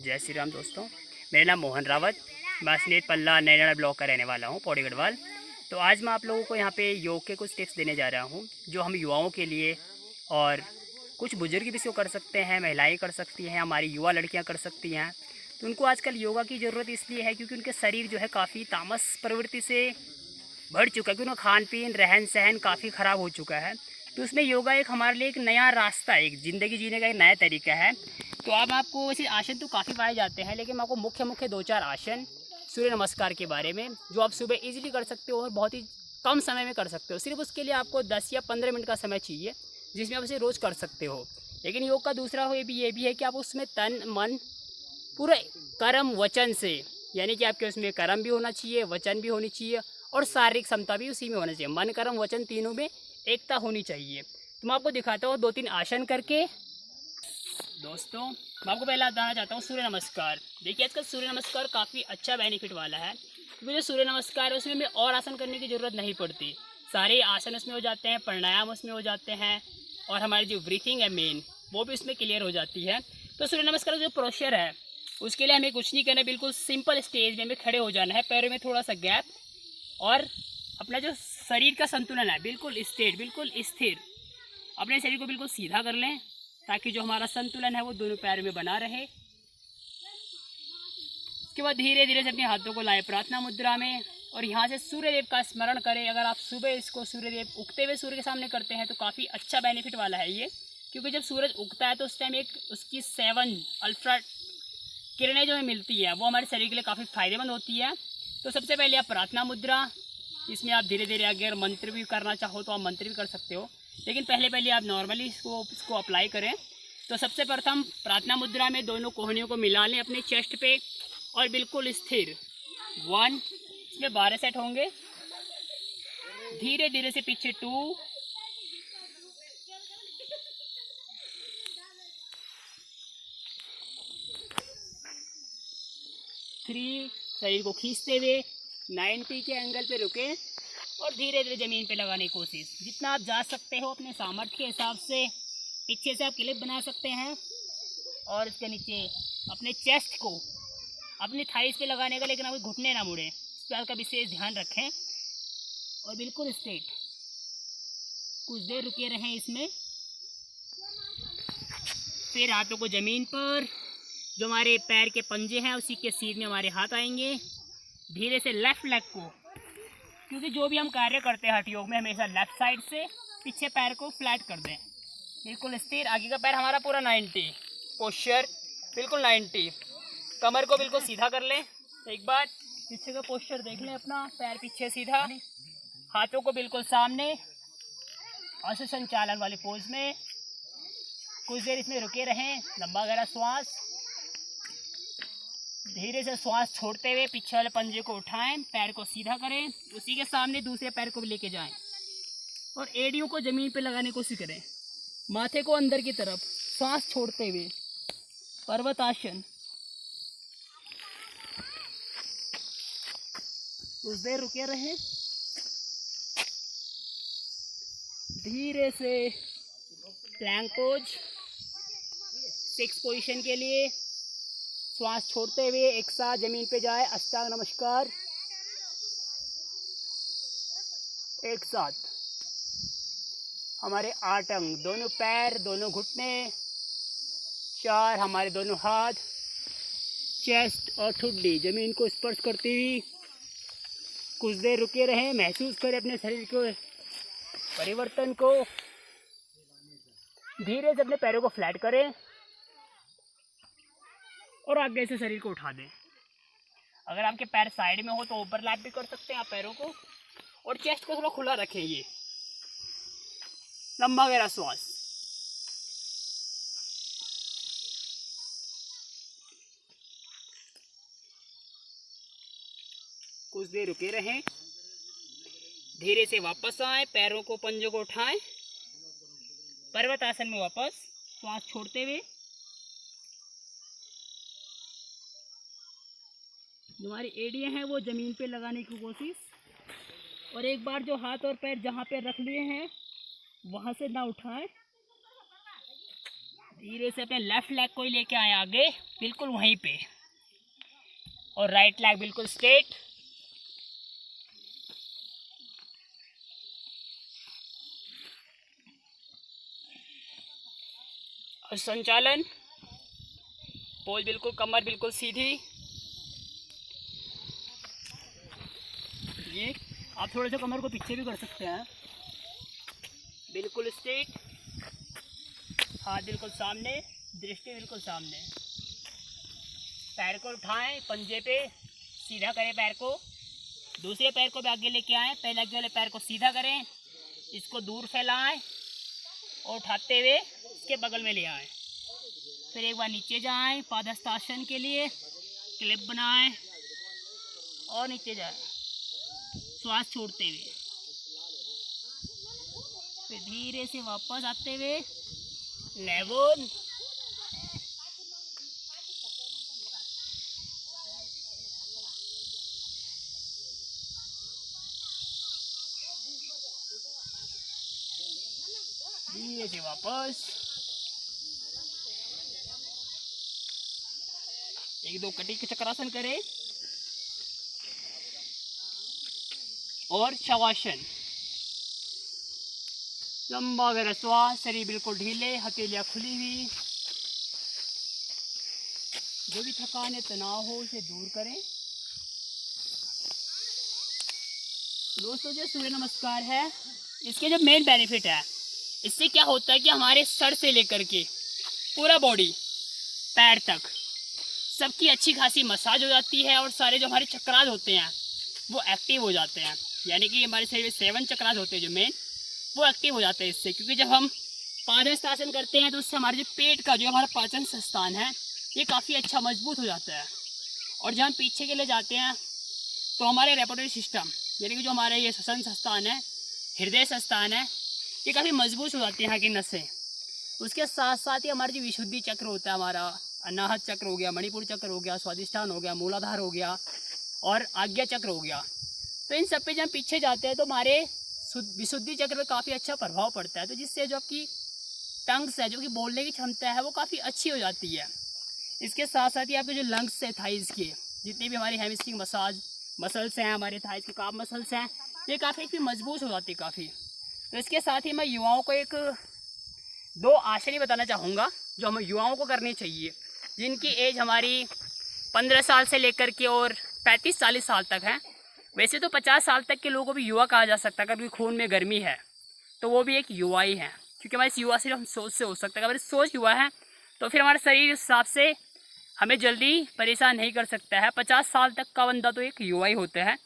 जय श्री राम दोस्तों। मेरा नाम मोहन रावत, मैं स्नेत पल्ला नैना ब्लॉक का रहने वाला हूँ, पौड़ी गढ़वाल। तो आज मैं आप लोगों को यहाँ पे योग के कुछ टिप्स देने जा रहा हूँ जो हम युवाओं के लिए और कुछ बुजुर्ग भी इसको कर सकते हैं, महिलाएं कर सकती हैं, हमारी युवा लड़कियाँ कर सकती हैं। तो उनको आजकल योगा की ज़रूरत इसलिए है क्योंकि उनके शरीर जो है काफ़ी तामस प्रवृत्ति से बढ़ चुका है, क्योंकि उनका खान पीन रहन सहन काफ़ी ख़राब हो चुका है। तो उसमें योगा एक हमारे लिए एक नया रास्ता, एक ज़िंदगी जीने का एक नया तरीका है। तो अब आपको वैसे आसन तो काफ़ी पाए जाते हैं, लेकिन मैं आपको मुख्य 2-4 आसन सूर्य नमस्कार के बारे में जो आप सुबह इजीली कर सकते हो और बहुत ही कम समय में कर सकते हो। सिर्फ उसके लिए आपको 10 या 15 मिनट का समय चाहिए, जिसमें आप उसे रोज़ कर सकते हो। लेकिन योग का दूसरा ये भी है कि आप उसमें तन मन पूरे कर्म वचन से, यानी कि आपके उसमें कर्म भी होना चाहिए, वचन भी होनी चाहिए और शारीरिक क्षमता भी उसी में होना चाहिए। मन कर्म वचन तीनों में एकता होनी चाहिए। तो मैं आपको दिखाता हूँ 2-3 आसन करके। दोस्तों, मैं आपको पहले बताना चाहता हूँ सूर्य नमस्कार। देखिए, आजकल सूर्य नमस्कार काफ़ी अच्छा बेनिफिट वाला है, क्योंकि जो सूर्य नमस्कार है उसमें हमें और आसन करने की ज़रूरत नहीं पड़ती। सारे आसन उसमें हो जाते हैं, प्राणायाम उसमें हो जाते हैं और हमारी जो ब्रीथिंग है मेन, वो भी उसमें क्लियर हो जाती है। तो सूर्य नमस्कार का जो प्रोसीजर है उसके लिए हमें कुछ नहीं करना है, बिल्कुल सिंपल स्टेज में हमें खड़े हो जाना है, पैरों में थोड़ा सा गैप और अपना जो शरीर का संतुलन है बिल्कुल स्ट्रेट, बिल्कुल स्थिर। अपने शरीर को बिल्कुल सीधा कर लें ताकि जो हमारा संतुलन है वो दोनों पैरों में बना रहे। उसके बाद धीरे धीरे से अपने हाथों को लाए प्रार्थना मुद्रा में और यहाँ से सूर्यदेव का स्मरण करें। अगर आप सुबह इसको सूर्यदेव उगते हुए सूर्य के सामने करते हैं तो काफ़ी अच्छा बेनिफिट वाला है ये, क्योंकि जब सूरज उगता है तो उस टाइम एक उसकी 7 अल्ट्रा किरणें जो हमें मिलती है वो हमारे शरीर के लिए काफ़ी फायदेमंद होती है। तो सबसे पहले आप प्रार्थना मुद्रा, इसमें आप धीरे धीरे अगर मंत्र भी करना चाहो तो आप मंत्र भी कर सकते हो, लेकिन पहले आप नॉर्मली इसको अप्लाई करें। तो सबसे प्रथम प्रार्थना मुद्रा में दोनों कोहनियों को मिला लें अपने चेस्ट पे और बिल्कुल स्थिर 1, इसमें 12 सेट होंगे। धीरे धीरे से पीछे 2, 3, शरीर को खींचते हुए 90 के एंगल पे रुके और धीरे धीरे ज़मीन पे लगाने की कोशिश। जितना आप जा सकते हो अपने सामर्थ्य के हिसाब से पीछे से आप क्लिप बना सकते हैं और इसके नीचे अपने चेस्ट को अपनी थाइस पे लगाने का, लेकिन आप घुटने ना मुड़े, इस बात का विशेष ध्यान रखें और बिल्कुल स्ट्रेट कुछ देर रुके रहें इसमें। फिर हाथों को ज़मीन पर, जो हमारे पैर के पंजे हैं उसी के सीध में हमारे हाथ आएंगे। धीरे से लेफ़्ट लेग को, क्योंकि जो भी हम कार्य करते हैं हठ योग में हमेशा लेफ़्ट साइड से पीछे पैर को फ्लैट कर दें, बिल्कुल स्थिर। आगे का पैर हमारा पूरा 90 पोस्चर, बिल्कुल 90। कमर को बिल्कुल सीधा कर लें। एक बार पीछे का पोस्चर देख लें अपना, पैर पीछे सीधा, हाथों को बिल्कुल सामने, आसन संचालन वाले पोज में कुछ देर इसमें रुके रहें। लंबा गहरा श्वास, धीरे से श्वास छोड़ते हुए पीछे वाले पंजे को उठाएं, पैर को सीधा करें, उसी के सामने दूसरे पैर को भी लेके जाएं और एड़ियों को ज़मीन पे लगाने की कोशिश करें, माथे को अंदर की तरफ, सांस छोड़ते हुए पर्वतासन। कुछ देर रुके रहें। धीरे से प्लैंक पोज 6 पोजीशन के लिए श्वास छोड़ते हुए एक साथ जमीन पे जाए, अष्टांग नमस्कार एक साथ। हमारे 8 अंग, दोनों पैर, दोनों घुटने, 4 हमारे दोनों हाथ, चेस्ट और ठुड्डी जमीन को स्पर्श करती हुई कुछ देर रुके रहें। महसूस करें अपने शरीर के परिवर्तन को। धीरे से अपने पैरों को फ्लैट करें और आगे से शरीर को उठा दें। अगर आपके पैर साइड में हो तो ओवरलैप भी कर सकते हैं आप पैरों को, और चेस्ट को थोड़ा खुला रखें। ये लंबा गहरा श्वास, कुछ देर रुके रहें। धीरे से वापस आए, पैरों को पंजों को उठाएं, पर्वत आसन में वापस श्वास छोड़ते हुए। जो हमारी एड़ियाँ हैं वो ज़मीन पे लगाने की कोशिश, और एक बार जो हाथ और पैर जहाँ पे रख लिए हैं वहाँ से ना उठाएं, धीरे से अपने लेफ्ट लेग को ही लेके आए आगे, बिल्कुल वहीं पे, और राइट लेग बिल्कुल स्ट्रेट। और संचालन, पोज बिल्कुल, कमर बिल्कुल सीधी। ये आप थोड़ा सा कमर को पीछे भी कर सकते हैं, बिल्कुल स्ट्रेट, हाथ बिल्कुल सामने, दृष्टि बिल्कुल सामने। पैर को उठाएं, पंजे पे सीधा करें पैर को, दूसरे पैर को भी आगे लेके आएं, पहले आगे वाले पैर को सीधा करें, इसको दूर फैलाएं और उठाते हुए इसके बगल में ले आएं। फिर एक बार नीचे जाएं पादहस्तासन के लिए, क्लिप बनाएं और नीचे जाएं श्वास छोड़ते हुए। फिर धीरे से वापस आते हुए लेवन, धीरे से वापस, एक दो कटी के चक्रासन करें और शवासन। लंबा गहरा श्वास, शरीर बिल्कुल ढीले, हथेलियां खुली हुई। जो भी थकान या तनाव हो उसे दूर करें। दोस्तों, जो सूर्य नमस्कार है, इसके जो मेन बेनिफिट है, इससे क्या होता है कि हमारे सर से लेकर के पूरा बॉडी, पैर तक सबकी अच्छी खासी मसाज हो जाती है और सारे जो हमारे चक्रास होते हैं वो एक्टिव हो जाते हैं। यानी कि हमारे शरीर में 7 चक्रास होते हैं जो मेन, वो एक्टिव हो जाते हैं इससे। क्योंकि जब हम पादहस्तासन करते हैं तो उससे हमारे जो पेट का जो हमारा पाचन स्थान है ये काफ़ी अच्छा मजबूत हो जाता है। और जब हम पीछे के लिए जाते हैं तो हमारे रेस्पिरेटरी सिस्टम, यानी कि जो हमारे ये श्वसन स्थान है, हृदय स्थान है, ये काफ़ी मजबूत हो जाती है यहाँ की नसें। उसके साथ साथ ही हमारा जो विशुद्धि चक्र होता है, हमारा अनाहत चक्र हो गया, मणिपुर चक्र हो गया, स्वादिष्ठान हो गया, मूलाधार हो गया और आज्ञा चक्र हो गया। तो इन सब पे जब हम पीछे जाते हैं तो हमारे विशुद्धि चक्र पे काफ़ी अच्छा प्रभाव पड़ता है। तो जिससे जो आपकी टंग्स है, जो कि बोलने की क्षमता है, वो काफ़ी अच्छी हो जाती है। इसके साथ साथ ही आपके जो लंग्स है, थाइज़ के जितनी भी हमारी हैमस्ट्रिंग मसल्स हैं, हमारे थाइज़ के काफ मसल्स हैं, ये काफ़ी मजबूत हो जाती है काफ़ी। तो इसके साथ ही मैं युवाओं को एक 2 आसनी बताना चाहूँगा जो हम युवाओं को करनी चाहिए, जिनकी एज हमारी 15 साल से लेकर के और 35-40 साल तक है। वैसे तो 50 साल तक के लोगों को भी युवा कहा जा सकता है, अगर खून में गर्मी है तो वो भी एक युवा ही है। क्योंकि हमारे युवा से हम सोच से हो सकता है, अगर सोच युवा है तो फिर हमारा शरीर इस हिसाब से हमें जल्दी परेशान नहीं कर सकता है। 50 साल तक का बंदा तो एक युवा ही होता है,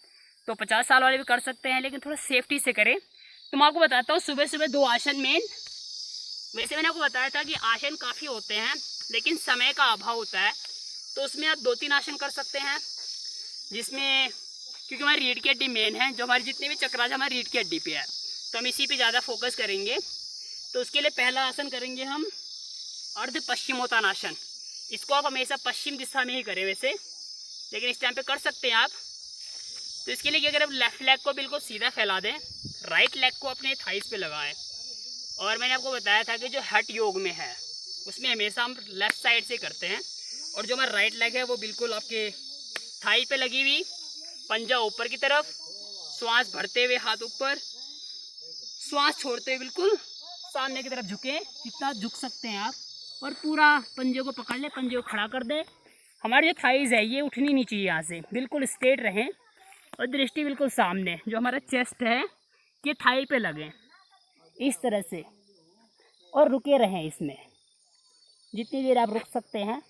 तो 50 साल वाले भी कर सकते हैं, लेकिन थोड़ा सेफ्टी से करें। तो मैं आपको बताता हूँ सुबह सुबह 2 आसन मेन। वैसे मैंने आपको बताया था कि आसन काफ़ी होते हैं, लेकिन समय का अभाव होता है, तो उसमें आप 2-3 आसन कर सकते हैं, जिसमें क्योंकि हमारी रीढ़ की हड्डी मेन है, जो हमारी जितने भी चक्रास हमारी रीढ़ की हड्डी पे है, तो हम इसी पे ज़्यादा फोकस करेंगे। तो उसके लिए पहला आसन करेंगे हम अर्ध पश्चिमोत्तानासन। इसको आप हमेशा पश्चिम दिशा में ही करें वैसे, लेकिन इस टाइम पे कर सकते हैं आप। तो इसके लिए अगर आप लेफ्ट लेग को बिल्कुल सीधा फैला दें, राइट लेग को अपने थाइस पे लगाएं। और मैंने आपको बताया था कि जो हठ योग में है उसमें हमेशा हम लेफ्ट साइड से करते हैं, और जो हमारा राइट लेग है वो बिल्कुल आपके थाई पे लगी हुई, पंजा ऊपर की तरफ, श्वास भरते हुए हाथ ऊपर, श्वास छोड़ते हुए बिल्कुल सामने की तरफ झुकें, जितना झुक सकते हैं आप, और पूरा पंजे को पकड़ लें, पंजे को खड़ा कर दें। हमारी जो थाइज़ है ये उठनी नहीं चाहिए, यहाँ से बिल्कुल स्ट्रेट रहें और दृष्टि बिल्कुल सामने, जो हमारा चेस्ट है ये थाई पे लगे इस तरह से, और रुके रहें इसमें जितनी देर आप रुक सकते हैं।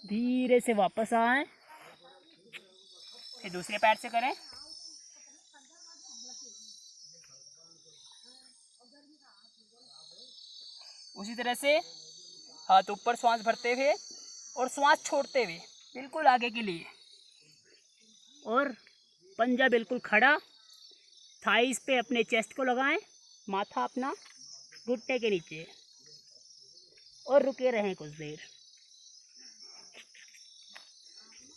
धीरे से वापस आएं, फिर दूसरे पैर से करें। उसी तरह से हाथ ऊपर, श्वास भरते हुए और श्वास छोड़ते हुए बिल्कुल आगे के लिए, और पंजा बिल्कुल खड़ा, थाइस पे अपने चेस्ट को लगाएं, माथा अपना घुटने के नीचे, और रुके रहें कुछ देर।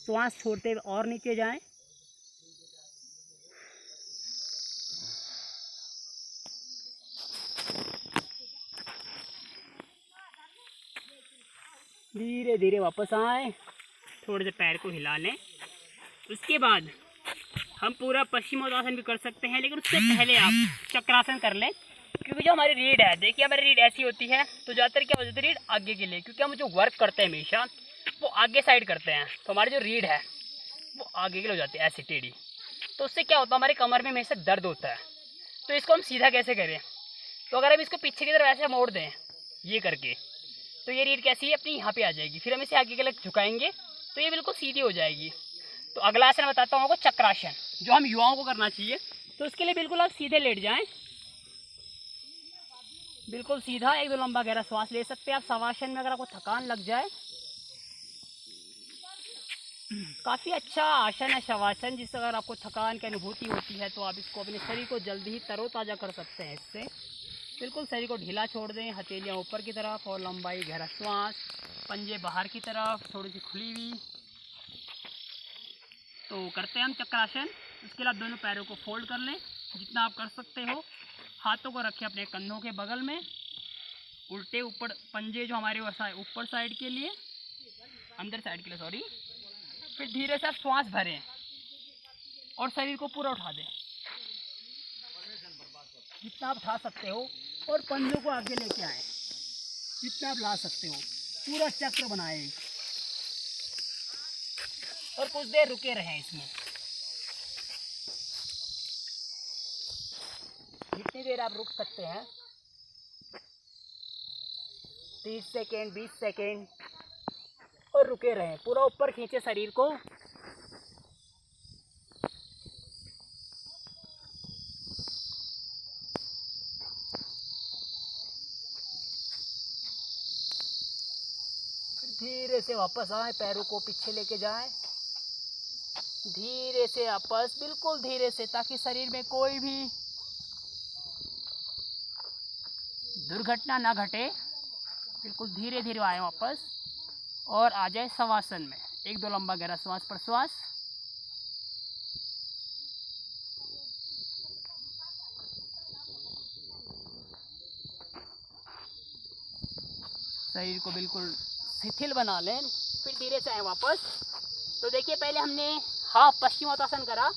श्वास छोड़ते हुए और नीचे जाएं। धीरे धीरे वापस आए, थोड़े से पैर को हिला लें। उसके बाद हम पूरा पश्चिमोत्तासन भी कर सकते हैं, लेकिन उससे पहले आप चक्रासन कर लें। क्योंकि जो हमारी रीढ़ है, देखिए हमारी रीढ़ ऐसी होती है, तो ज़्यादातर क्या हो जाती है रीढ़ आगे के लिए, क्योंकि हम जो वर्क करते हैं हमेशा वो आगे साइड करते हैं, तो हमारी जो रीढ़ है वो आगे के लिए हो जाती है ऐसी टेढ़ी। तो उससे क्या होता है, हमारे कमर में हमेशा दर्द होता है। तो इसको हम सीधा कैसे करें, तो अगर हम इसको पीछे की तरफ ऐसे मोड़ दें ये करके, तो ये रीढ़ कैसी है अपनी यहाँ पे आ जाएगी। फिर हम इसे आगे के लिए झुकाएंगे तो ये बिल्कुल सीधी हो जाएगी। तो अगला आसन बताता हूँ आपको, चक्रासन, जो हम युवाओं को करना चाहिए। तो उसके लिए बिल्कुल आप सीधे लेट जाएं, बिल्कुल सीधा। एक दो लंबा गहरा श्वास ले सकते हैं आप। शवासन में अगर आपको थकान लग जाए, काफ़ी अच्छा आसन है शवासन, जिससे अगर आपको थकान की अनुभूति होती है तो आप इसको अपने शरीर को जल्दी ही तरोताज़ा कर सकते हैं इससे। बिल्कुल शरीर को ढीला छोड़ दें, हथेलियाँ ऊपर की तरफ और लंबाई गहरा श्वास, पंजे बाहर की तरफ थोड़ी सी खुली हुई। तो करते हैं हम चक्रासन। उसके बाद दोनों पैरों को फोल्ड कर लें जितना आप कर सकते हो। हाथों को रखें अपने कंधों के बगल में, उल्टे ऊपर पंजे जो हमारे ऊपर साइड के लिए, अंदर साइड के लिए सॉरी। फिर धीरे से आप श्वास भरें और शरीर को पूरा उठा दें जितना आप उठा सकते हो, और पंजों को आगे लेके आए जितना आप ला सकते हो। पूरा चक्र बनाएं और कुछ देर रुके रहें इसमें। जितनी देर आप रुक सकते हैं, 30 सेकेंड 20 सेकेंड, और रुके रहें। पूरा ऊपर खींचे शरीर को। धीरे से वापस आए, पैरों को पीछे लेके जाएं, धीरे से वापस, बिल्कुल धीरे से, ताकि शरीर में कोई भी दुर्घटना ना घटे। बिल्कुल धीरे धीरे आए वापस और आ जाए शवासन में। एक दो लंबा गहरा श्वास प्रश्वास। शरीर को बिल्कुल शिथिल बना लें, फिर धीरे से आए वापस। तो देखिए पहले हमने हाफ पश्चिमोत्तासन करा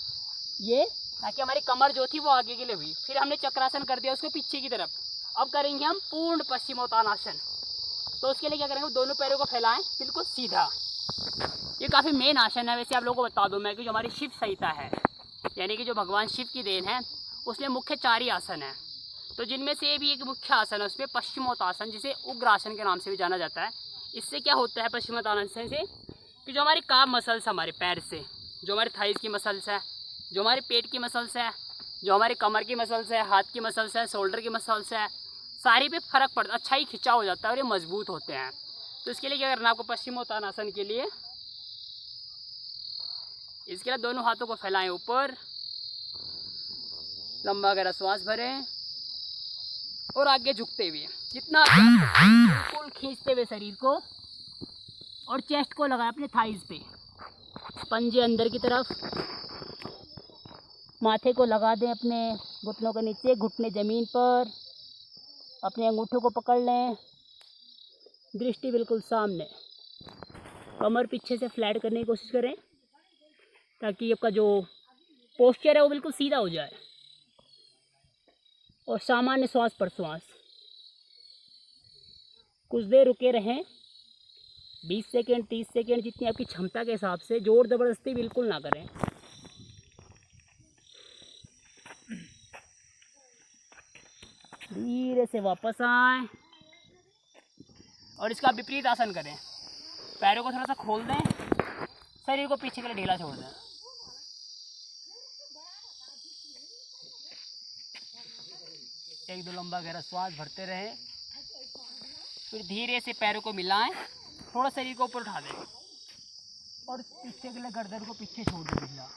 ये, ताकि हमारी कमर जो थी वो आगे के लिए हुई। फिर हमने चक्रासन कर दिया उसको पीछे की तरफ। अब करेंगे हम पूर्ण पश्चिमोत्तानासन। तो उसके लिए क्या करेंगे, दोनों पैरों को फैलाएं बिल्कुल सीधा। ये काफ़ी मेन आसन है। वैसे आप लोगों को बता दूं मैं कि जो हमारी शिव संहिता है, यानी कि जो भगवान शिव की देन है, उसमें मुख्य 4 ही आसन हैं। तो जिनमें से भी एक मुख्य आसन है उसमें पश्चिमोत्तासन, जिसे उग्रासन के नाम से भी जाना जाता है। इससे क्या होता है पश्चिमोत्तानासन से, कि जो हमारी काम मसल्स हमारे पैर से, जो हमारे थाइस की मसल्स है, जो हमारे पेट की मसल्स है, जो हमारे कमर की मसल्स है, हाथ की मसल्स है, शोल्डर की मसल्स है, सारी पे फर्क पड़ता, अच्छा ही खिंचाव हो जाता है और ये मजबूत होते हैं। तो इसके लिए क्या करना आपको पश्चिमोत्तानासन के लिए, इसके लिए दोनों हाथों को फैलाएं ऊपर, लंबा गहरा श्वास भरें और आगे झुकते हुए जितना बिल्कुल खींचते हुए शरीर को, और चेस्ट को लगाएं अपने थाइस पे, पंजे अंदर की तरफ, माथे को लगा दें अपने घुटनों के नीचे, घुटने ज़मीन पर, अपने अंगूठों को पकड़ लें, दृष्टि बिल्कुल सामने, कमर पीछे से फ्लैट करने की कोशिश करें ताकि आपका जो पोस्चर है वो बिल्कुल सीधा हो जाए, और सामान्य श्वास प्रश्वास। कुछ देर रुके रहें, 20 सेकेंड 30 सेकेंड, जितनी आपकी क्षमता के हिसाब से। जोर ज़बरदस्ती बिल्कुल ना करें। धीरे से वापस आए और इसका विपरीत आसन करें। पैरों को थोड़ा सा खोल दें, शरीर को पीछे के लिए ढीला छोड़ दें। एक दो लंबा गहरा श्वास भरते रहें, फिर धीरे से पैरों को मिलाएं, थोड़ा शरीर को ऊपर उठा दें और पीछे के लिए गर्दन को पीछे छोड़ दें ढीला।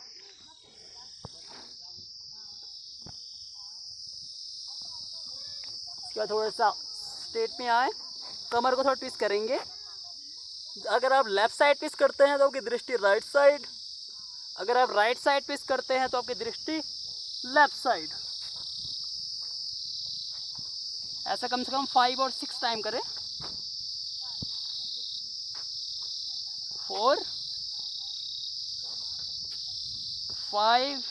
इसके बाद थोड़ा सा स्ट्रेट में आए, कमर को थोड़ा ट्विस्ट करेंगे। अगर आप लेफ़्ट साइड ट्विस्ट करते हैं तो आपकी दृष्टि राइट साइड, अगर आप राइट साइड ट्विस्ट करते हैं तो आपकी दृष्टि लेफ़्ट साइड। ऐसा कम से कम 5 और 6 टाइम करें। 4 5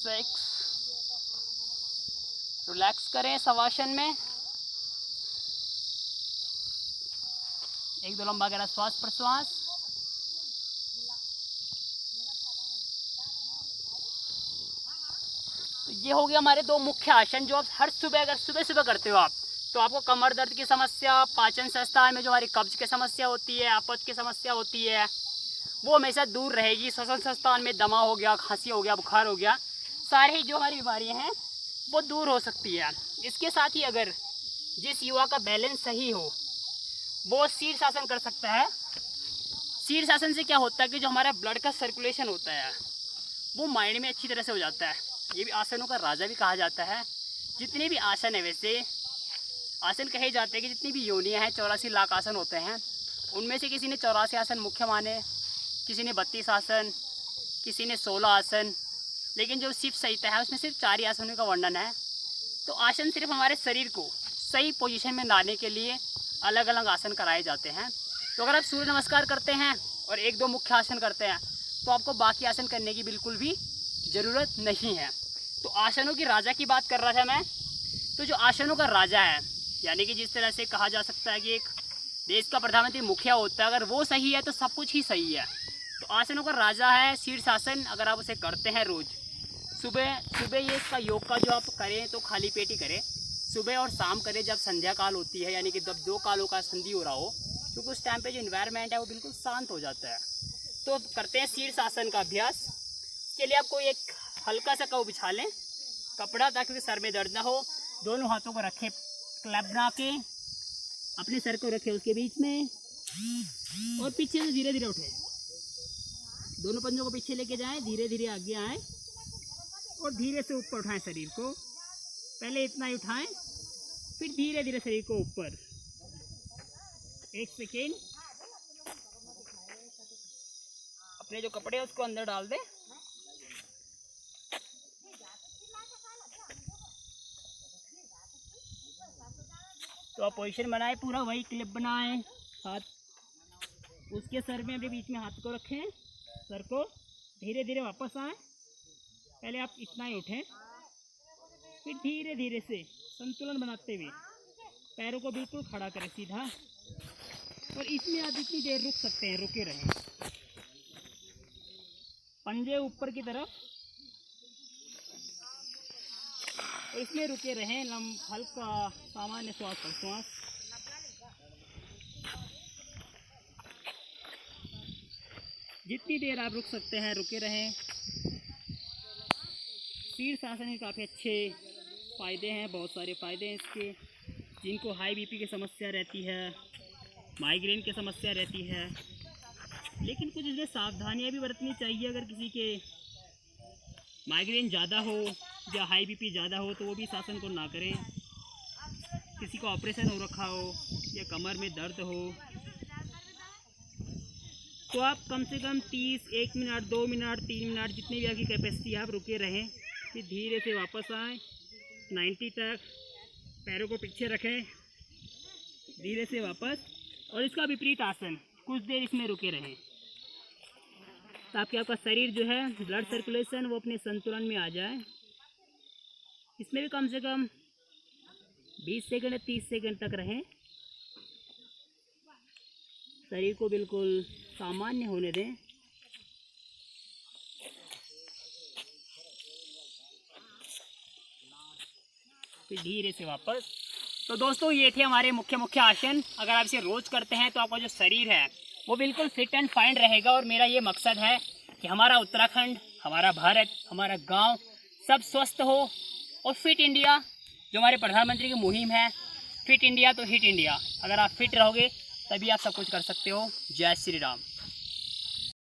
6। रिलैक्स करें शवासन में। एक दो लंबा गहरा श्वास प्रश्वास। तो ये हो गया हमारे दो मुख्य आसन जो आप हर सुबह, अगर सुबह सुबह करते हो आप, तो आपको कमर दर्द की समस्या, पाचन संस्था में जो हमारी कब्ज की समस्या होती है, अपच की समस्या होती है, वो हमेशा दूर रहेगी। श्वसन संस्थान में दमा हो गया, खांसी हो गया, बुखार हो गया, सारे ही जो हमारी बीमारियां हैं वो दूर हो सकती है। इसके साथ ही अगर जिस युवा का बैलेंस सही हो वो शीर्षासन कर सकता है। शीर्षासन से क्या होता है कि जो हमारा ब्लड का सर्कुलेशन होता है वो माइंड में अच्छी तरह से हो जाता है। ये भी आसनों का राजा भी कहा जाता है। जितने भी आसन है, वैसे आसन कहे जाते हैं कि जितनी भी योनियाँ हैं 84 लाख आसन होते हैं। उनमें से किसी ने 84 आसन मुख्य माने, किसी ने 32 आसन, किसी ने 16 आसन, लेकिन जो शिव संहिता है उसमें सिर्फ 4 ही आसनों का वर्णन है। तो आसन सिर्फ हमारे शरीर को सही पोजीशन में लाने के लिए अलग अलग आसन कराए जाते हैं। तो अगर आप सूर्य नमस्कार करते हैं और एक दो मुख्य आसन करते हैं तो आपको बाकी आसन करने की बिल्कुल भी ज़रूरत नहीं है। तो आसनों की राजा की बात कर रहा था मैं। तो जो आसनों का राजा है, यानी कि जिस तरह से कहा जा सकता है कि एक देश का प्रधानमंत्री मुखिया होता है, अगर वो सही है तो सब कुछ ही सही है। तो आसनों का राजा है शीर्षासन। अगर आप उसे करते हैं रोज़ सुबह सुबह, ये इसका योग का जो आप करें तो खाली पेट ही करें, सुबह और शाम करें जब संध्या काल होती है, यानी कि जब दो कालों का संधि हो रहा हो, क्योंकि उस टाइम पे जो इन्वायरमेंट है वो बिल्कुल शांत हो जाता है। तो करते हैं शीर्षासन का अभ्यास। इसके लिए आप कोई एक हल्का सा कव बिछा लें, कपड़ा, ताकि सर में दर्द ना हो। दोनों हाथों को रखें क्लैप बना के, अपने सर को रखें उसके बीच में और पीछे से धीरे धीरे उठें। दोनों पंजों को पीछे लेके जाएं, धीरे धीरे आगे आएँ और धीरे से ऊपर उठाएं शरीर को। पहले इतना ही उठाएं, फिर धीरे धीरे शरीर को ऊपर। 1 सेकेंड। अपने जो कपड़े हैं उसको अंदर डाल दें। तो आप पोजीशन बनाएं, पूरा वही क्लिप बनाएं। हाथ उसके सर में, अपने बीच में हाथ को रखें, सर को धीरे धीरे वापस आएं। पहले आप इतना ही उठें, फिर धीरे धीरे से संतुलन बनाते हुए पैरों को बिल्कुल खड़ा करें सीधा। और इसमें आप जितनी देर रुक सकते हैं रुके रहें। पंजे ऊपर की तरफ, और इसमें रुके रहें। हल्का सामान्य श्वास प्रश्वास। जितनी देर आप रुक सकते हैं रुके रहें। शीर्षासन के काफ़ी अच्छे फ़ायदे हैं, बहुत सारे फ़ायदे हैं इसके। जिनको हाई बीपी की समस्या रहती है, माइग्रेन की समस्या रहती है, लेकिन कुछ इसमें सावधानियां भी बरतनी चाहिए। अगर किसी के माइग्रेन ज़्यादा हो या हाई बीपी ज़्यादा हो तो वो भी इस आसन को ना करें। किसी को ऑपरेशन हो रखा हो या कमर में दर्द हो तो आप कम से कम 30, 1 मिनट, 2 मिनट, 3 मिनट, जितनी भी आपकी कैपेसिटी है आप रुके रहें। फिर धीरे से वापस आएँ 90 तक। पैरों को पीछे रखें, धीरे से वापस। और इसका विपरीत आसन, कुछ देर इसमें रुके रहें ताकि आपका शरीर जो है, ब्लड सर्कुलेशन वो अपने संतुलन में आ जाए। इसमें भी कम से कम 20 सेकंड या 30 सेकंड तक रहें। शरीर को बिल्कुल सामान्य होने दें। फिर धीरे से वापस। तो दोस्तों ये थे हमारे मुख्य आसन। अगर आप इसे रोज़ करते हैं तो आपका जो शरीर है वो बिल्कुल फिट एंड फाइन रहेगा। और मेरा ये मकसद है कि हमारा उत्तराखंड, हमारा भारत, हमारा गांव सब स्वस्थ हो। और फिट इंडिया जो हमारे प्रधानमंत्री की मुहिम है, फिट इंडिया तो हिट इंडिया। अगर आप फिट रहोगे तभी आप सब कुछ कर सकते हो। जय श्री राम।